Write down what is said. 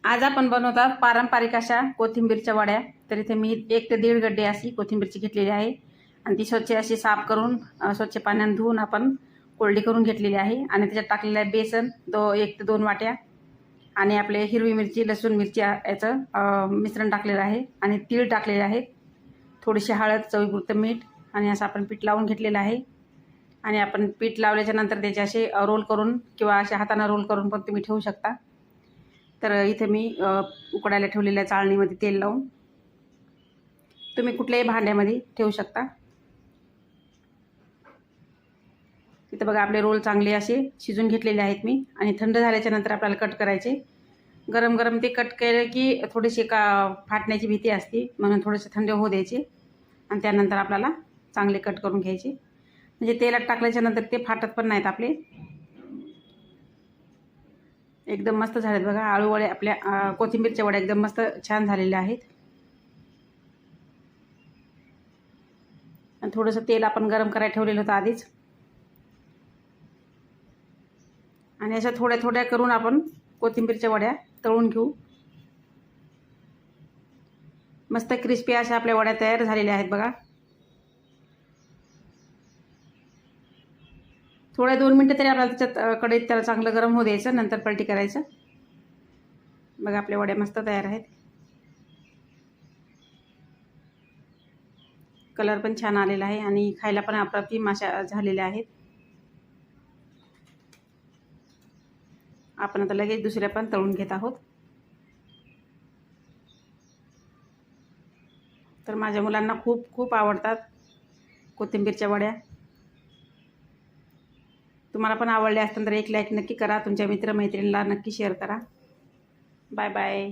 आज आपण बनवतात पारंपरिक अशा कोथिंबीरच्या वड्या. तर इथे मी 1 ते 1.5 गड्डे अशी कोथिंबीरची घेतलेली आहे आणि ती स्वच्छ अशी साफ करून स्वच्छ पाण्याने धुवून आपण कोरडी करून घेतलेली आहे. आणि त्याच्यात टाकलेलं आहे बेसन 1 ते 2 वाट्या आणि आपले हिरवी मिरची, लसूण मिरची याचं मिश्रण टाकलेलं आहे आणि तीळ टाकलेले आहेत. थोडीशी हळद, चवीपुरतं मीठ आणि असं आपण पीठ लावून घेतलेलं आहे. आणि आपण पीठ लावल्याच्या नंतर त्याचे असे रोल करून किंवा अशा हाताने रोल करून पण तुम्ही ठेवू शकता. तर इथे मी उकडायला ठेवलेल्या चाळणीमध्ये तेल लावून तुम्ही कुठल्याही भांड्यामध्ये ठेवू शकता. इथे बघा आपले रोल चांगले असे शिजून घेतलेले आहेत मी. आणि थंड झाल्याच्या नंतर आपल्याला कट करायचे. गरम गरम ते कट केले की थोडेसे फाटण्याची भीती असते, म्हणून थोडेसे थंड होऊ द्यायचे आणि त्यानंतर आपल्याला चांगले कट करून घ्यायचे. म्हणजे तेलात टाकल्याच्या नंतर ते फाटत पण नाहीत आपले. एकदम मस्त झालेत बघा. आळू वड्या आपल्या कोथिंबीरच्या वड्या एकदम मस्त छान झालेल्या आहेत. आणि थोडंसं तेल आपण गरम करायला ठेवलेलं होतं आधीच. आणि अशा थोड्या थोड्या करून आपण कोथिंबीरच्या वड्या तळून घेऊ. मस्त क्रिस्पी अशा आपल्या वड्या तयार झालेल्या आहेत बघा. थोड्या 2 मिनटं तरी आपल्याला त्याच्यात कढईत त्याला चांगलं गरम होऊ द्यायचं, नंतर पलटी करायचं. बघा आपल्या वड्या मस्त तयार आहेत. कलर पण छान आलेला आहे आणि खायला पण अप्रतिम अशा झालेल्या आहेत. आपण आता लगेच दुसऱ्या पण तळून घेत आहोत. तर माझ्या मुलांना खूप खूप आवडतात कोथिंबीरच्या वड्या. तुम्हाला पण आवडल्या असतील तर एक लाईक नक्की करा. तुमच्या मित्रमैत्रिणींना नक्की शेअर करा. Bye bye.